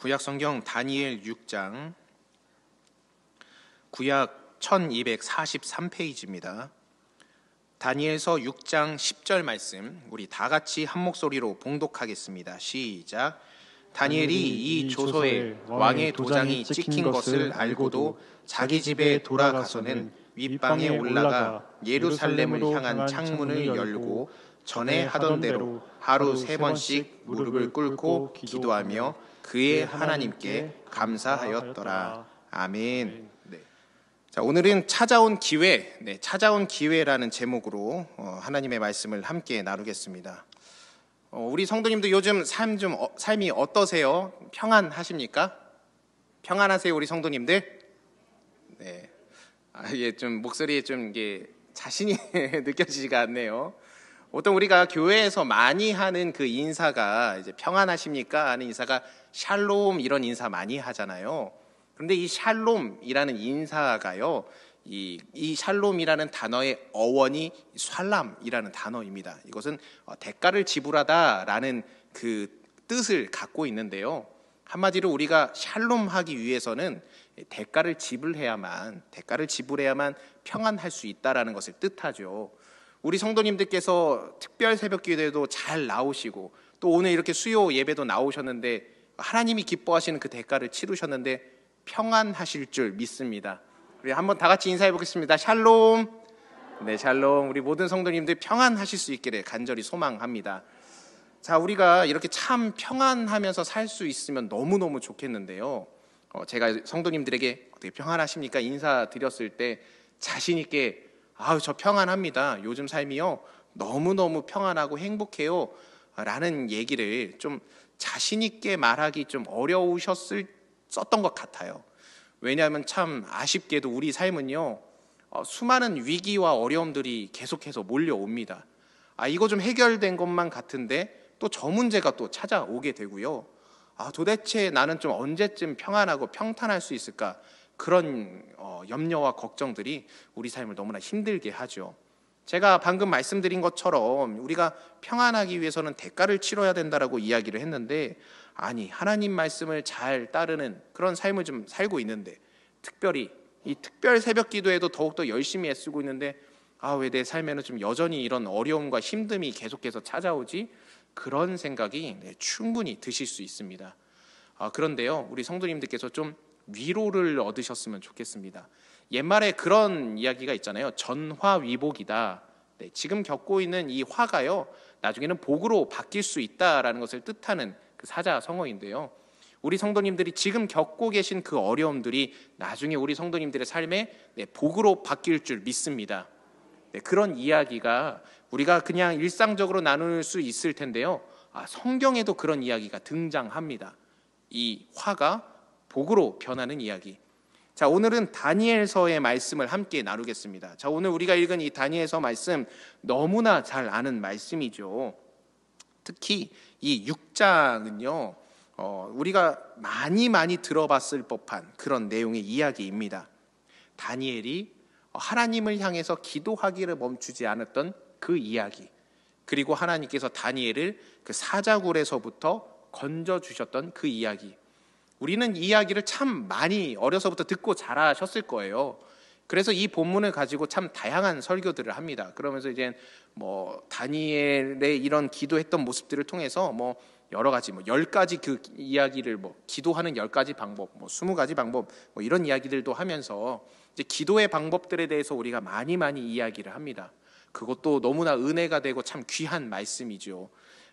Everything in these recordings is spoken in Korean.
구약성경 다니엘 6장, 구약 1243페이지입니다. 다니엘서 6장 10절 말씀 우리 다 같이 한 목소리로 봉독하겠습니다. 시작. 다니엘이 이 조서에 왕의 도장이 찍힌 것을 알고도 자기 집에 돌아가서는 윗방에 올라가 예루살렘을 향한 창문을 열고 전에 하던 대로 하루 3번씩 무릎을 꿇고 기도하며 그의 하나님께 감사하였더라. 아멘. 자, 오늘은 찾아온 기회, 찾아온 기회라는 제목으로 하나님의 말씀을 함께 나누겠습니다. 우리 성도님도 요즘 삶이 어떠세요? 평안하십니까? 평안하세요, 우리 성도님들? 네. 좀 목소리에 좀 이게 자신이 느껴지지가 않네요. 보통 우리가 교회에서 많이 하는 그 인사가 이제 평안하십니까? 하는 인사가 샬롬 이런 인사 많이 하잖아요. 그런데 이 샬롬이라는 인사가요, 이 샬롬이라는 단어의 어원이 샬람이라는 단어입니다. 이것은 대가를 지불하다라는 그 뜻을 갖고 있는데요. 한마디로 우리가 샬롬하기 위해서는 대가를 지불해야만 평안할 수 있다라는 것을 뜻하죠. 우리 성도님들께서 특별 새벽 기도에도 잘 나오시고 또 오늘 이렇게 수요 예배도 나오셨는데 하나님이 기뻐하시는 그 대가를 치르셨는데 평안하실 줄 믿습니다. 우리 한번 다 같이 인사해 보겠습니다. 샬롬. 네, 샬롬. 우리 모든 성도님들 평안하실 수 있기를 간절히 소망합니다. 자, 우리가 이렇게 참 평안하면서 살 수 있으면 너무너무 좋겠는데요. 제가 성도님들에게 어떻게 평안하십니까? 인사드렸을 때 자신 있게 저 평안합니다. 요즘 삶이요 너무너무 평안하고 행복해요 라는 얘기를 좀 자신 있게 말하기 좀 어려우셨던 것 같아요. 왜냐하면 참 아쉽게도 우리 삶은요 수많은 위기와 어려움들이 계속해서 몰려옵니다. 이거 좀 해결된 것만 같은데 또 저 문제가 또 찾아오게 되고요. 도대체 나는 좀 언제쯤 평안하고 평탄할 수 있을까? 그런 염려와 걱정들이 우리 삶을 너무나 힘들게 하죠. 제가 방금 말씀드린 것처럼 우리가 평안하기 위해서는 대가를 치러야 된다라고 이야기를 했는데 하나님 말씀을 잘 따르는 그런 삶을 좀 살고 있는데 특별히 이 특별 새벽 기도에도 더욱더 열심히 애쓰고 있는데 왜 내 삶에는 좀 여전히 이런 어려움과 힘듦이 계속해서 찾아오지? 그런 생각이 충분히 드실 수 있습니다. 그런데요 우리 성도님들께서 좀 위로를 얻으셨으면 좋겠습니다. 옛말에 그런 이야기가 있잖아요. 전화위복이다. 지금 겪고 있는 이 화가요 나중에는 복으로 바뀔 수 있다라는 것을 뜻하는 그 사자성어인데요. 우리 성도님들이 지금 겪고 계신 그 어려움들이 나중에 우리 성도님들의 삶에 복으로 바뀔 줄 믿습니다. 그런 이야기가 우리가 그냥 일상적으로 나눌 수 있을 텐데요. 성경에도 그런 이야기가 등장합니다. 이 화가 복으로 변하는 이야기. 자, 오늘은 다니엘서의 말씀을 함께 나누겠습니다. 자, 오늘 우리가 읽은 이 다니엘서 말씀 너무나 잘 아는 말씀이죠. 특히 이 6장은요 우리가 많이 들어봤을 법한 그런 내용의 이야기입니다. 다니엘이 하나님을 향해서 기도하기를 멈추지 않았던 그 이야기, 그리고 하나님께서 다니엘을 그 사자굴에서부터 건져주셨던 그 이야기. 우리는 이 이야기를 참 많이 어려서부터 듣고 자라셨을 거예요. 그래서 이 본문을 가지고 참 다양한 설교들을 합니다. 그러면서 이제 다니엘의 이런 기도했던 모습들을 통해서 여러 가지 10가지 그 이야기를 기도하는 10가지 방법, 20가지 방법 이런 이야기들도 하면서 이제 기도의 방법들에 대해서 우리가 많이 이야기를 합니다. 그것도 너무나 은혜가 되고 참 귀한 말씀이죠.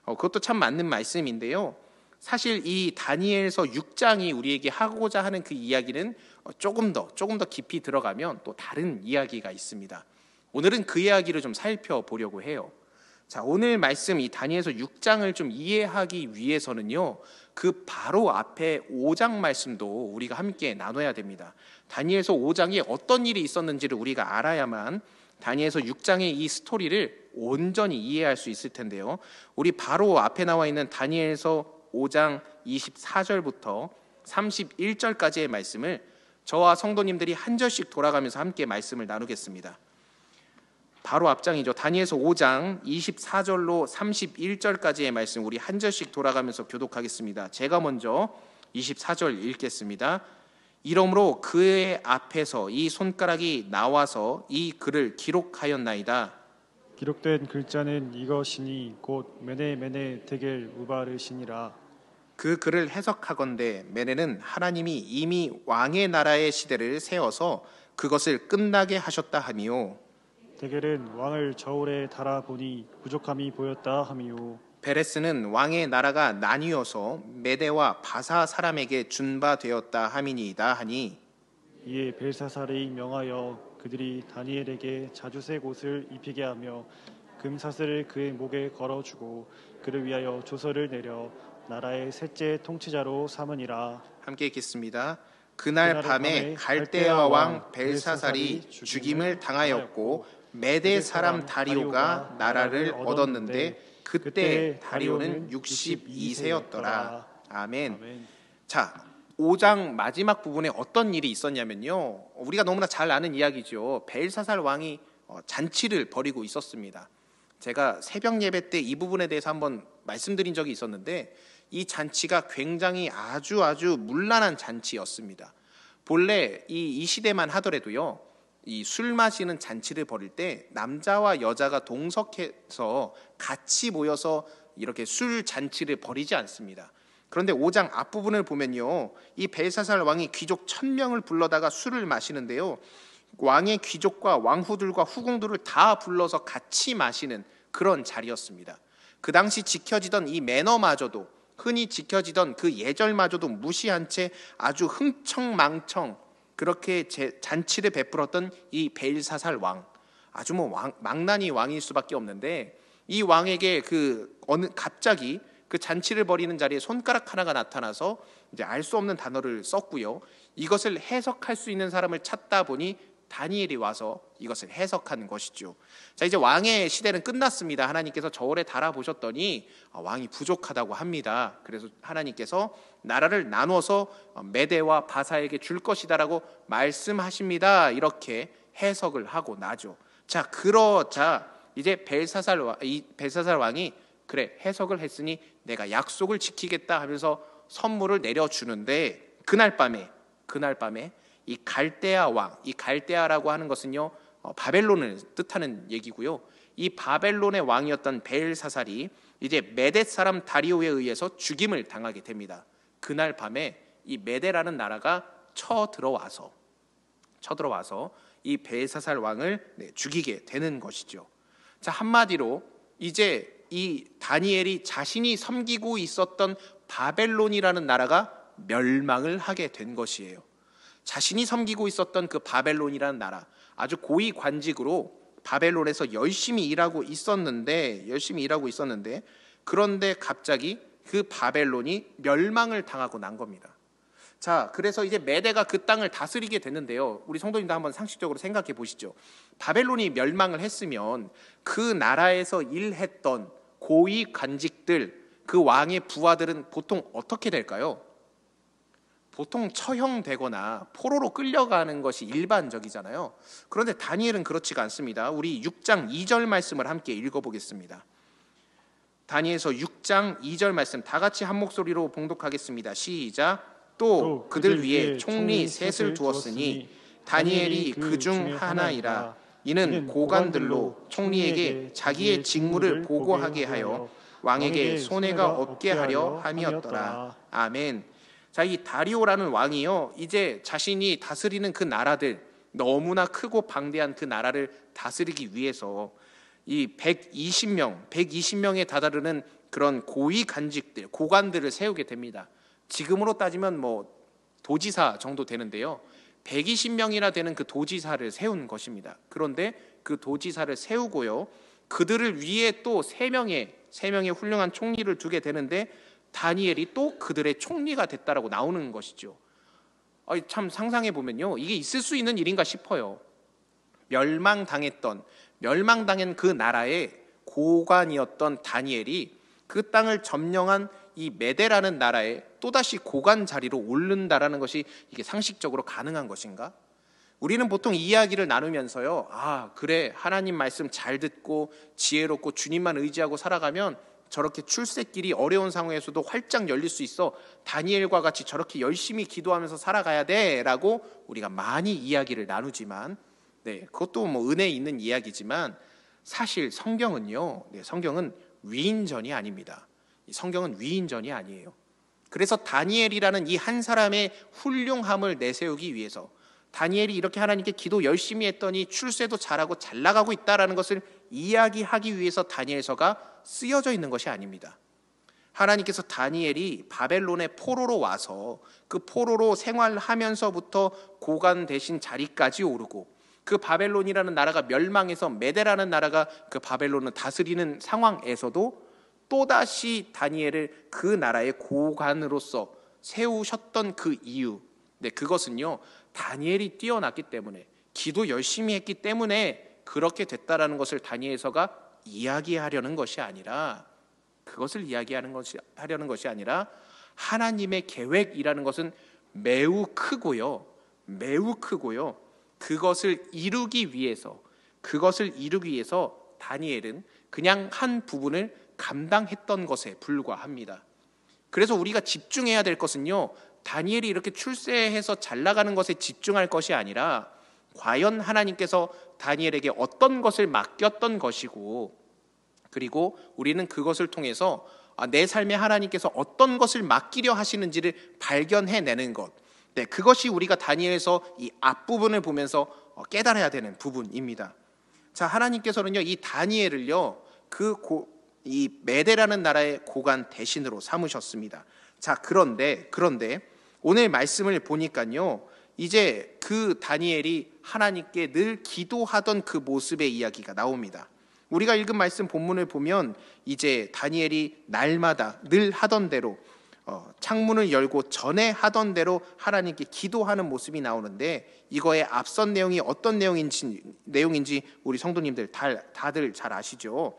그것도 참 맞는 말씀인데요. 사실 이 다니엘서 6장이 우리에게 하고자 하는 그 이야기는 조금 더 깊이 들어가면 또 다른 이야기가 있습니다. 오늘은 그 이야기를 좀 살펴보려고 해요. 자, 오늘 말씀 이 다니엘서 6장을 좀 이해하기 위해서는요 그 바로 앞에 5장 말씀도 우리가 함께 나눠야 됩니다. 다니엘서 5장에 어떤 일이 있었는지를 우리가 알아야만 다니엘서 6장의 이 스토리를 온전히 이해할 수 있을 텐데요. 우리 바로 앞에 나와 있는 다니엘서 5장 24절부터 31절까지의 말씀을 저와 성도님들이 한 절씩 돌아가면서 함께 말씀을 나누겠습니다. 바로 앞장이죠. 다니엘서 5장 24절로 31절까지의 말씀 우리 한 절씩 돌아가면서 교독하겠습니다. 제가 먼저 24절 읽겠습니다. 이러므로 그의 앞에서 이 손가락이 나와서 이 글을 기록하였나이다. 기록된 글자는 이것이니 곧 메네 데겔 우바르시니라. 그 글을 해석하건대 메네는 하나님이 이미 왕의 나라의 시대를 세워서 그것을 끝나게 하셨다 하미요. 데겔은 왕을 저울에 달아보니 부족함이 보였다 하미요. 베레스는 왕의 나라가 나뉘어서 메대와 바사 사람에게 준 바 되었다 함이니이다 하니 이에 벨사살이 명하여 그들이 다니엘에게 자주색 옷을 입히게 하며 금사슬을 그의 목에 걸어주고 그를 위하여 조서를 내려 나라의 셋째 통치자로 삼으니라. 함께 읽겠습니다. 그날 밤에 갈대아 왕 벨사살이 죽임을 당하였고 메대 사람 다리오가 나라를 얻었는데 그때 다리오는 62세였더라. 아멘. 자, 5장 마지막 부분에 어떤 일이 있었냐면요, 우리가 너무나 잘 아는 이야기죠. 벨사살 왕이 잔치를 벌이고 있었습니다. 제가 새벽 예배 때 이 부분에 대해서 한번 말씀드린 적이 있었는데 이 잔치가 굉장히 아주 문란한 잔치였습니다. 본래 이 시대만 하더라도요, 이 술 마시는 잔치를 벌일 때 남자와 여자가 동석해서 같이 모여서 이렇게 술 잔치를 벌이지 않습니다. 그런데 5장 앞부분을 보면요, 이 벨사살 왕이 귀족 1000명을 불러다가 술을 마시는데요, 왕의 귀족과 왕후들과 후궁들을 다 불러서 같이 마시는 그런 자리였습니다. 그 당시 지켜지던 이 매너마저도, 흔히 지켜지던 그 예절마저도 무시한 채 아주 흥청망청 그렇게 잔치를 베풀었던 이 벨사살 왕, 아주 망나니 왕일 수밖에 없는데, 이 왕에게 갑자기 그 잔치를 벌이는 자리에 손가락 하나가 나타나서 이제 알 수 없는 단어를 썼고요. 이것을 해석할 수 있는 사람을 찾다 보니 다니엘이 와서 이것을 해석한 것이죠. 자, 이제 왕의 시대는 끝났습니다. 하나님께서 저울에 달아보셨더니 왕이 부족하다고 합니다. 그래서 하나님께서 나라를 나누어서 메대와 바사에게 줄 것이다라고 말씀하십니다. 이렇게 해석을 하고 나죠. 자, 그러자 이제 벨사살 왕이 그래, 해석을 했으니 내가 약속을 지키겠다 하면서 선물을 내려주는데, 그날 밤에 이 갈대아 왕, 이 갈대아라고 하는 것은요, 바벨론을 뜻하는 얘기고요. 이 바벨론의 왕이었던 벨사살이 이제 메대 사람 다리오에 의해서 죽임을 당하게 됩니다. 그날 밤에 이 메대라는 나라가 쳐들어와서 이 벨사살 왕을 죽이게 되는 것이죠. 자, 한마디로 이제 이 다니엘이 자신이 섬기고 있었던 바벨론이라는 나라가 멸망을 하게 된 것이에요. 자신이 섬기고 있었던 그 바벨론이라는 나라, 아주 고위 관직으로 바벨론에서 열심히 일하고 있었는데 그런데 갑자기 그 바벨론이 멸망을 당하고 난 겁니다. 자, 그래서 이제 메대가 그 땅을 다스리게 됐는데요, 우리 성도님도 한번 상식적으로 생각해 보시죠. 바벨론이 멸망을 했으면 그 나라에서 일했던 고위 관직들, 그 왕의 부하들은 보통 어떻게 될까요? 보통 처형되거나 포로로 끌려가는 것이 일반적이잖아요. 그런데 다니엘은 그렇지가 않습니다. 우리 6장 2절 말씀을 함께 읽어보겠습니다. 다니엘서 6장 2절 말씀 다 같이 한 목소리로 봉독하겠습니다. 시작. 또 그들 위에 총리 셋을 두었으니 다니엘이 그중 하나이라. 이는 고관들로 총리에게 자기의 직무를 보고하게 하여 왕에게 손해가 없게 하려 함이었더라. 아멘. 자, 이 다리오라는 왕이요, 이제 자신이 다스리는 그 나라들, 너무나 크고 방대한 그 나라를 다스리기 위해서 이 120명에 다다르는 그런 고위 간직들, 고관들을 세우게 됩니다. 지금으로 따지면 뭐 도지사 정도 되는데요, 120명이나 되는 그 도지사를 세운 것입니다. 그런데 그 도지사를 세우고요, 그들을 위해 또 3명의 훌륭한 총리를 두게 되는데, 다니엘이 또 그들의 총리가 됐다라고 나오는 것이죠. 참 상상해 보면요, 이게 있을 수 있는 일인가 싶어요. 멸망당한 그 나라의 고관이었던 다니엘이 그 땅을 점령한 이 메대라는 나라에 또다시 고관 자리로 오른다라는 것이 이게 상식적으로 가능한 것인가? 우리는 보통 이 이야기를 나누면서요, 그래, 하나님 말씀 잘 듣고 지혜롭고 주님만 의지하고 살아가면 저렇게 출세길이 어려운 상황에서도 활짝 열릴 수 있어 다니엘과 같이 저렇게 열심히 기도하면서 살아가야 돼라고 우리가 많이 이야기를 나누지만, 그것도 뭐 은혜 있는 이야기지만 사실 성경은요, 성경은 위인전이 아닙니다. 성경은 위인전이 아니에요. 그래서 다니엘이라는 이 한 사람의 훌륭함을 내세우기 위해서, 다니엘이 이렇게 하나님께 기도 열심히 했더니 출세도 잘하고 잘 나가고 있다라는 것을 이야기하기 위해서 다니엘서가 쓰여져 있는 것이 아닙니다. 하나님께서 다니엘이 바벨론의 포로로 와서 그 포로로 생활하면서부터 고관 되신 자리까지 오르고, 그 바벨론이라는 나라가 멸망해서 메대라는 나라가 그 바벨론을 다스리는 상황에서도 또다시 다니엘을 그 나라의 고관으로서 세우셨던 그 이유, 그것은요, 다니엘이 뛰어났기 때문에, 기도 열심히 했기 때문에 그렇게 됐다라는 것을 다니엘서가 이야기하려는 것이 아니라, 그것을 하려는 것이 아니라 하나님의 계획이라는 것은 매우 크고요, 그것을 이루기 위해서 다니엘은 그냥 한 부분을 감당했던 것에 불과합니다. 그래서 우리가 집중해야 될 것은요, 다니엘이 이렇게 출세해서 잘 나가는 것에 집중할 것이 아니라 과연 하나님께서 다니엘에게 어떤 것을 맡겼던 것이고, 그리고 우리는 그것을 통해서 내 삶에 하나님께서 어떤 것을 맡기려 하시는지를 발견해내는 것, 그것이 우리가 다니엘서 이 앞부분을 보면서 깨달아야 되는 부분입니다. 자, 하나님께서는요, 이 다니엘을요, 이 메대라는 나라의 고관 대신으로 삼으셨습니다. 자, 그런데 오늘 말씀을 보니까요, 이제 그 다니엘이 하나님께 늘 기도하던 그 모습의 이야기가 나옵니다. 우리가 읽은 말씀 본문을 보면 이제 다니엘이 날마다 늘 하던 대로 창문을 열고 전에 하던 대로 하나님께 기도하는 모습이 나오는데, 이거의 앞선 내용이 어떤 내용인지 우리 성도님들 다들 잘 아시죠?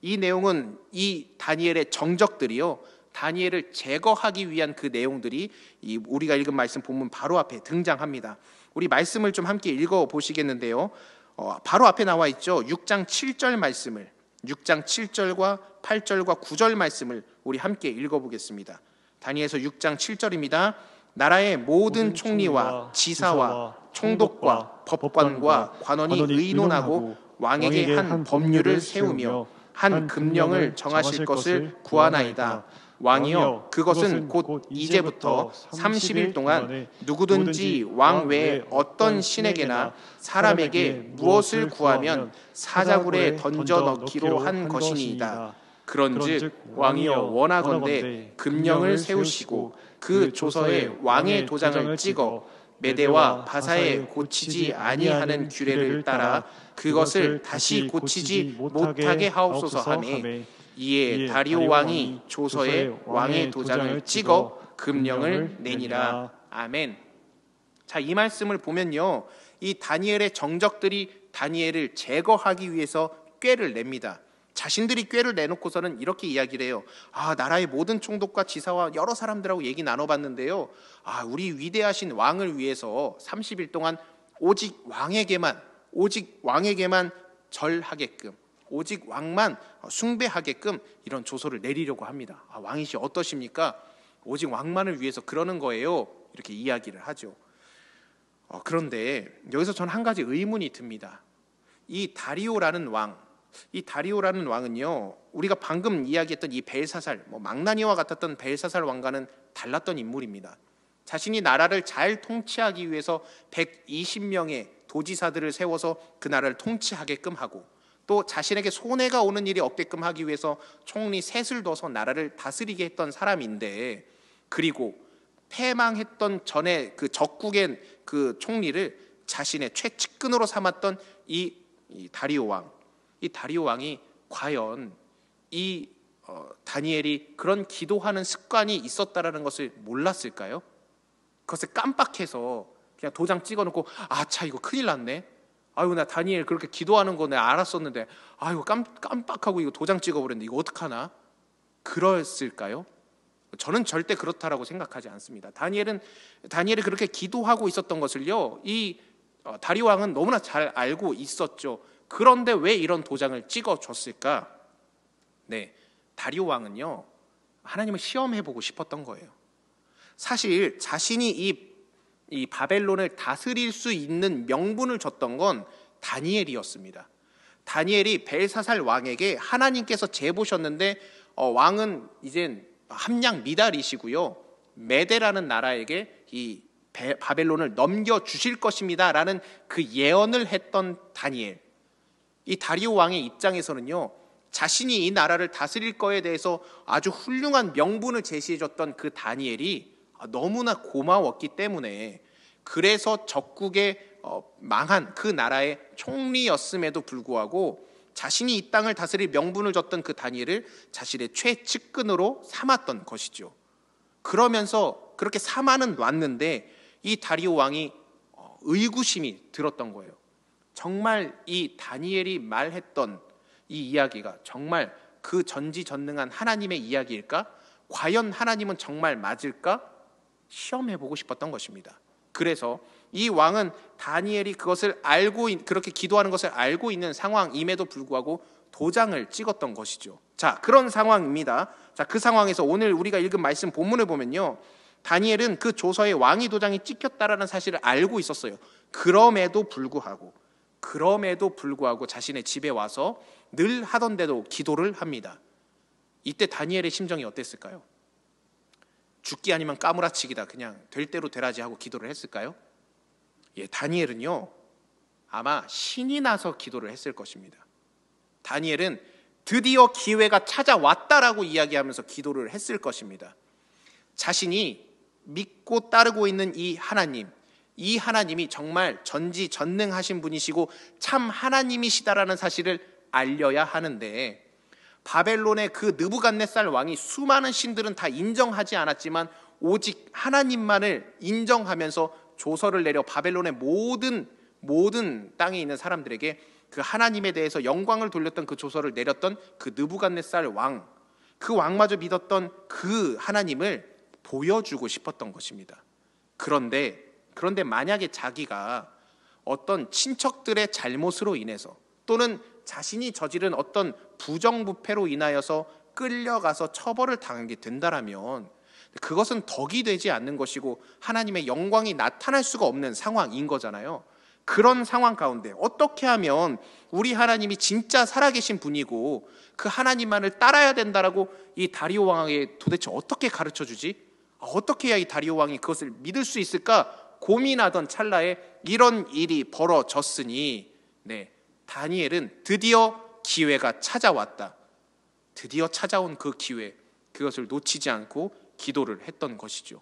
이 내용은 이 다니엘의 정적들이요, 다니엘을 제거하기 위한 그 내용들이 우리가 읽은 말씀 본문 바로 앞에 등장합니다. 우리 말씀을 좀 함께 읽어보시겠는데요, 바로 앞에 나와 있죠. 6장 7절 말씀을, 6장 7절과 8절과 9절 말씀을 우리 함께 읽어보겠습니다. 다니엘서 6장 7절입니다. 나라의 모든 총리와 지사와 총독과 법관과 관원이 의논하고 왕에게 한 법률을 세우며 한 금령을 정하실 것을 구하나이다. 왕이여, 그것은 곧 이제부터 30일 동안 누구든지 왕 외에 어떤 신에게나 사람에게 무엇을 구하면 사자굴에 던져 넣기로 한 것이니이다. 그런즉 왕이여, 원하건대 금령을 세우시고 그 조서에 왕의 도장을 찍어 메대와 바사에 고치지 아니하는 규례를 따라 그것을 다시 고치지 못하게 하옵소서 하매, 이에 다리오 왕이 조서에 왕의 도장을 찍어 금령을 내니라. 아멘. 자, 이 말씀을 보면요, 이 다니엘의 정적들이 다니엘을 제거하기 위해서 꾀를 냅니다. 자신들이 꾀를 내놓고서는 이렇게 이야기를 해요. 나라의 모든 총독과 지사와 여러 사람들하고 얘기 나눠봤는데요, 우리 위대하신 왕을 위해서 30일 동안 오직 왕에게만 절하게끔, 오직 왕만 숭배하게끔 이런 조서를 내리려고 합니다. 왕이시 어떠십니까? 오직 왕만을 위해서 그러는 거예요. 이렇게 이야기를 하죠. 그런데 여기서 저는 한 가지 의문이 듭니다. 이 다리오라는 왕은요, 우리가 방금 이야기했던 이 벨사살, 망나니와 같았던 벨사살 왕과는 달랐던 인물입니다. 자신이 나라를 잘 통치하기 위해서 120명의 도지사들을 세워서 그 나라를 통치하게끔 하고, 또 자신에게 손해가 오는 일이 없게끔 하기 위해서 총리 셋을 둬서 나라를 다스리게 했던 사람인데, 그리고 패망했던 전에 그 적국의 그 총리를 자신의 최측근으로 삼았던 이 다리오 왕, 이 다리오 왕이 과연 이 다니엘이 그런 기도하는 습관이 있었다라는 것을 몰랐을까요? 그것을 깜빡해서 그냥 도장 찍어놓고 이거 큰일 났네. 나 다니엘 그렇게 기도하는 거 내가 알았었는데 깜빡하고 이거 도장 찍어버렸는데 이거 어떡하나? 그랬을까요? 저는 절대 그렇다라고 생각하지 않습니다. 다니엘이 그렇게 기도하고 있었던 것을요, 이 다리오 왕은 너무나 잘 알고 있었죠. 그런데 왜 이런 도장을 찍어줬을까? 다리오 왕은요, 하나님을 시험해보고 싶었던 거예요. 사실 자신이 이 바벨론을 다스릴 수 있는 명분을 줬던 건 다니엘이었습니다. 다니엘이 벨사살 왕에게 하나님께서 재보셨는데 왕은 이젠 함량 미달이시고요, 메대라는 나라에게 이 바벨론을 넘겨주실 것입니다 라는 그 예언을 했던 다니엘. 이 다리오 왕의 입장에서는요, 자신이 이 나라를 다스릴 거에 대해서 아주 훌륭한 명분을 제시해줬던 그 다니엘이 너무나 고마웠기 때문에, 그래서 적국에 망한 그 나라의 총리였음에도 불구하고 자신이 이 땅을 다스릴 명분을 줬던 그 다니엘을 자신의 최측근으로 삼았던 것이죠. 그러면서 그렇게 삼아는 놨는데 이 다리오 왕이 의구심이 들었던 거예요. 정말 이 다니엘이 말했던 이 이야기가 정말 그 전지전능한 하나님의 이야기일까? 과연 하나님은 정말 맞을까? 시험해보고 싶었던 것입니다. 그래서 이 왕은 다니엘이 그것을 그렇게 기도하는 것을 알고 있는 상황임에도 불구하고 도장을 찍었던 것이죠. 자, 그런 상황입니다. 자, 그 상황에서 오늘 우리가 읽은 말씀 본문을 보면요, 다니엘은 그 조서에 왕의 도장이 찍혔다라는 사실을 알고 있었어요. 그럼에도 불구하고 자신의 집에 와서 늘 하던 대로 기도를 합니다. 이때 다니엘의 심정이 어땠을까요? 죽기 아니면 까무라치기다, 그냥 될 대로 되라지 하고 기도를 했을까요? 예, 다니엘은요, 아마 신이 나서 기도를 했을 것입니다. 다니엘은 드디어 기회가 찾아왔다라고 이야기하면서 기도를 했을 것입니다. 자신이 믿고 따르고 있는 이 하나님이 정말 전지전능하신 분이시고 참 하나님이시다라는 사실을 알려야 하는데, 바벨론의 그 느부갓네살 왕이 수많은 신들은 다 인정하지 않았지만 오직 하나님만을 인정하면서 조서를 내려 바벨론의 모든 땅에 있는 사람들에게 그 하나님에 대해서 영광을 돌렸던 그 조서를 내렸던 그 느부갓네살 왕, 그 왕마저 믿었던 그 하나님을 보여주고 싶었던 것입니다. 그런데 만약에 자기가 어떤 친척들의 잘못으로 인해서 또는 자신이 저지른 어떤 부정부패로 인하여서 끌려가서 처벌을 당하게 된다라면 그것은 덕이 되지 않는 것이고 하나님의 영광이 나타날 수가 없는 상황인 거잖아요. 그런 상황 가운데 어떻게 하면 우리 하나님이 진짜 살아계신 분이고 그 하나님만을 따라야 된다라고 이 다리오 왕에게 도대체 어떻게 가르쳐 주지? 어떻게 해야 이 다리오 왕이 그것을 믿을 수 있을까 고민하던 찰나에 이런 일이 벌어졌으니, 다니엘은 드디어 기회가 찾아왔다. 드디어 찾아온 그 기회, 그것을 놓치지 않고 기도를 했던 것이죠.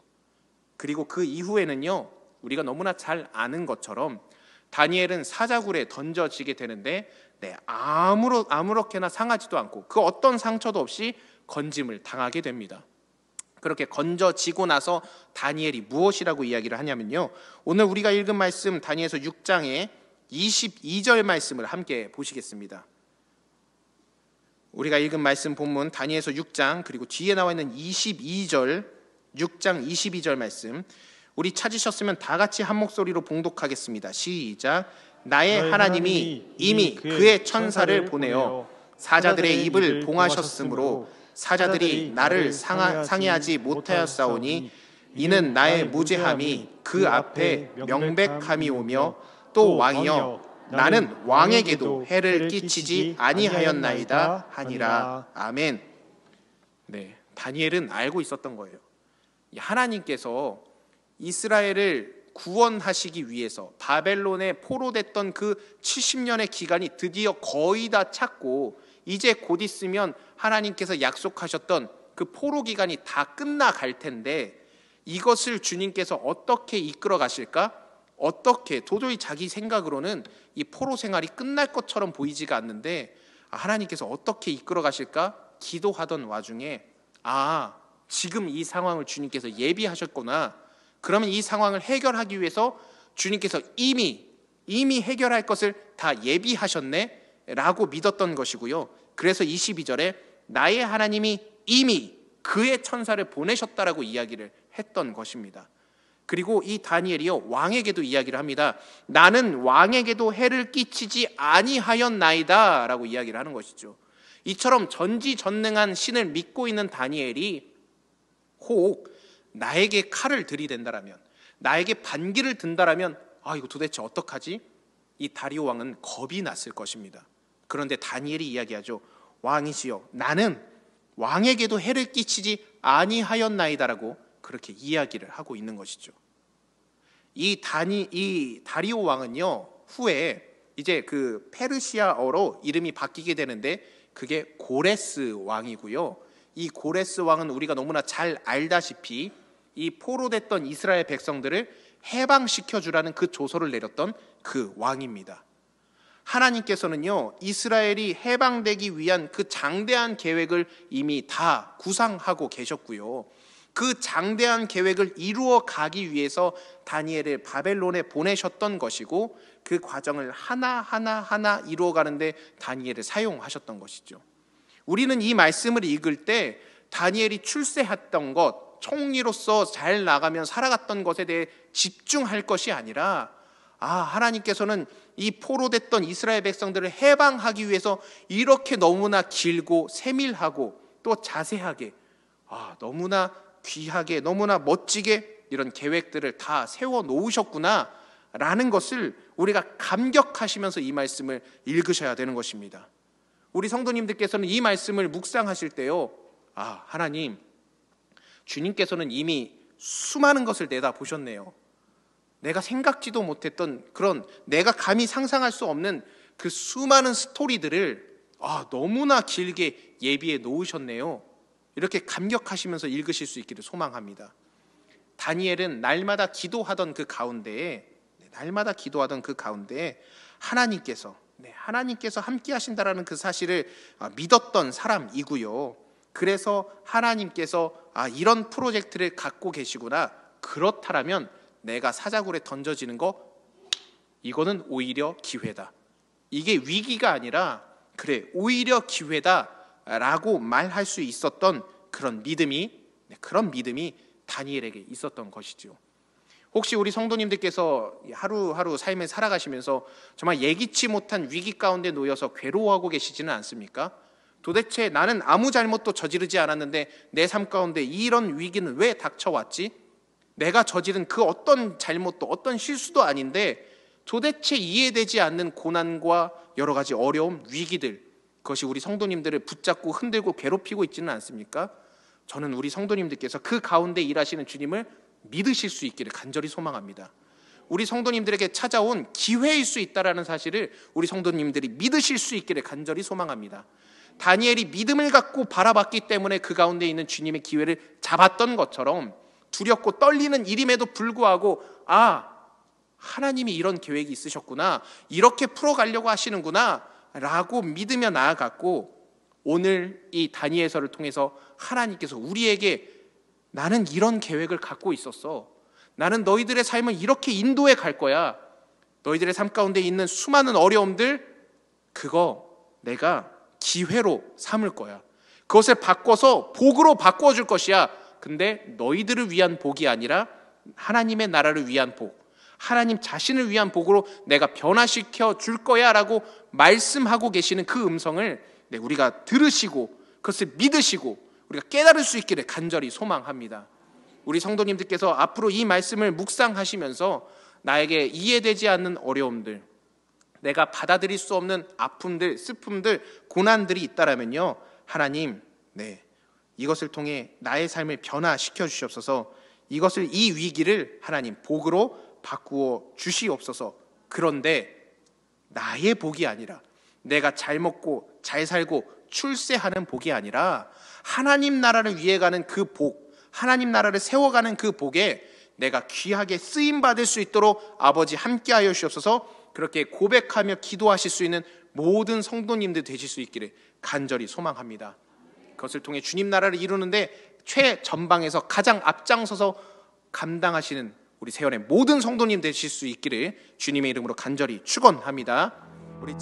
그리고 그 이후에는요, 우리가 너무나 잘 아는 것처럼 다니엘은 사자굴에 던져지게 되는데 아무렇게나 상하지도 않고 그 어떤 상처도 없이 건짐을 당하게 됩니다. 그렇게 건져지고 나서 다니엘이 무엇이라고 이야기를 하냐면요, 오늘 우리가 읽은 말씀 다니엘서 6장의 22절 말씀을 함께 보시겠습니다. 우리가 읽은 말씀 본문 다니엘서 6장 그리고 뒤에 나와 있는 6장 22절 말씀, 우리 찾으셨으면 다 같이 한 목소리로 봉독하겠습니다. 시작. 나의 하나님이 이미 그의 천사를 보내어 사자들의 입을 봉하셨으므로 사자들이 나를 상해하지 못하였사오니 이는 나의 무죄함이 그 앞에 명백함이 오며 또 왕이여 나는 왕에게도 해를 끼치지 아니하였나이다 하니라. 아멘. 다니엘은 알고 있었던 거예요. 하나님께서 이스라엘을 구원하시기 위해서 바벨론에 포로됐던 그 70년의 기간이 드디어 거의 다 찼고 이제 곧 있으면 하나님께서 약속하셨던 그 포로 기간이 다 끝나갈 텐데 이것을 주님께서 어떻게 이끌어 가실까? 도저히 자기 생각으로는 이 포로 생활이 끝날 것처럼 보이지가 않는데 하나님께서 어떻게 이끌어 가실까? 기도하던 와중에 지금 이 상황을 주님께서 예비하셨구나. 그러면 이 상황을 해결하기 위해서 주님께서 이미 해결할 것을 다 예비하셨네 라고 믿었던 것이고요. 그래서 22절에 나의 하나님이 이미 그의 천사를 보내셨다라고 이야기를 했던 것입니다. 그리고 이 다니엘이요, 왕에게도 이야기를 합니다. 나는 왕에게도 해를 끼치지 아니하였나이다 라고 이야기를 하는 것이죠. 이처럼 전지전능한 신을 믿고 있는 다니엘이 혹 나에게 칼을 들이댄다라면, 나에게 반기를 든다라면 이거 도대체 어떡하지? 이 다리오 왕은 겁이 났을 것입니다. 그런데 다니엘이 이야기하죠. 왕이시여, 나는 왕에게도 해를 끼치지 아니하였나이다라고 그렇게 이야기를 하고 있는 것이죠. 이 다리오 왕은요, 후에 이제 그 페르시아어로 이름이 바뀌게 되는데 그게 고레스 왕이고요. 이 고레스 왕은 우리가 너무나 잘 알다시피 이 포로됐던 이스라엘 백성들을 해방시켜 주라는 그 조서를 내렸던 그 왕입니다. 하나님께서는요, 이스라엘이 해방되기 위한 그 장대한 계획을 이미 다 구상하고 계셨고요. 그 장대한 계획을 이루어 가기 위해서 다니엘을 바벨론에 보내셨던 것이고, 그 과정을 하나 이루어 가는데 다니엘을 사용하셨던 것이죠. 우리는 이 말씀을 읽을 때 다니엘이 출세했던 것, 총리로서 잘 나가면 살아갔던 것에 대해 집중할 것이 아니라, 하나님께서는 이 포로됐던 이스라엘 백성들을 해방하기 위해서 이렇게 너무나 길고 세밀하고 또 자세하게, 너무나 귀하게, 너무나 멋지게 이런 계획들을 다 세워 놓으셨구나 라는 것을 우리가 감격하시면서 이 말씀을 읽으셔야 되는 것입니다. 우리 성도님들께서는 이 말씀을 묵상하실 때요, 하나님, 주님께서는 이미 수많은 것을 내다보셨네요. 내가 생각지도 못했던 그런, 내가 감히 상상할 수 없는 그 수많은 스토리들을 너무나 길게 예비해 놓으셨네요. 이렇게 감격하시면서 읽으실 수 있기를 소망합니다. 다니엘은 날마다 기도하던 그 가운데에 하나님께서 함께 하신다라는 그 사실을 믿었던 사람이고요. 그래서 하나님께서 이런 프로젝트를 갖고 계시구나, 그렇다라면 내가 사자굴에 던져지는 거, 이거는 오히려 기회다, 이게 위기가 아니라 그래 오히려 기회다 라고 말할 수 있었던 그런 믿음이 다니엘에게 있었던 것이죠. 혹시 우리 성도님들께서 하루하루 삶을 살아가시면서 정말 예기치 못한 위기 가운데 놓여서 괴로워하고 계시지는 않습니까? 도대체 나는 아무 잘못도 저지르지 않았는데 내 삶 가운데 이런 위기는 왜 닥쳐왔지? 내가 저지른 그 어떤 잘못도, 어떤 실수도 아닌데 도대체 이해되지 않는 고난과 여러 가지 어려움, 위기들, 그것이 우리 성도님들을 붙잡고 흔들고 괴롭히고 있지는 않습니까? 저는 우리 성도님들께서 그 가운데 일하시는 주님을 믿으실 수 있기를 간절히 소망합니다. 우리 성도님들에게 찾아온 기회일 수 있다는 사실을 우리 성도님들이 믿으실 수 있기를 간절히 소망합니다. 다니엘이 믿음을 갖고 바라봤기 때문에 그 가운데 있는 주님의 기회를 잡았던 것처럼, 두렵고 떨리는 일임에도 불구하고 하나님이 이런 계획이 있으셨구나, 이렇게 풀어가려고 하시는구나 라고 믿으며 나아갔고, 오늘 이 다니엘서를 통해서 하나님께서 우리에게 나는 이런 계획을 갖고 있었어, 나는 너희들의 삶을 이렇게 인도해 갈 거야, 너희들의 삶 가운데 있는 수많은 어려움들, 그거 내가 기회로 삼을 거야, 그것을 바꿔서 복으로 바꿔줄 것이야. 근데 너희들을 위한 복이 아니라 하나님의 나라를 위한 복, 하나님 자신을 위한 복으로 내가 변화시켜 줄 거야 라고 말씀하고 계시는 그 음성을 우리가 들으시고 그것을 믿으시고 우리가 깨달을 수 있기를 간절히 소망합니다. 우리 성도님들께서 앞으로 이 말씀을 묵상하시면서 나에게 이해되지 않는 어려움들, 내가 받아들일 수 없는 아픔들, 슬픔들, 고난들이 있다라면요, 하나님, 이것을 통해 나의 삶을 변화시켜 주시옵소서, 이것을, 이 위기를 하나님 복으로 바꾸어 주시옵소서. 그런데 나의 복이 아니라, 내가 잘 먹고 잘 살고 출세하는 복이 아니라 하나님 나라를 위해 가는 그 복, 하나님 나라를 세워가는 그 복에 내가 귀하게 쓰임받을 수 있도록 아버지 함께하여 주시옵소서. 그렇게 고백하며 기도하실 수 있는 모든 성도님들 되실 수 있기를 간절히 소망합니다. 그것을 통해 주님 나라를 이루는데 최전방에서 가장 앞장서서 감당하시는 우리 세연의 모든 성도님 되실 수 있기를 주님의 이름으로 간절히 축원합니다. 우리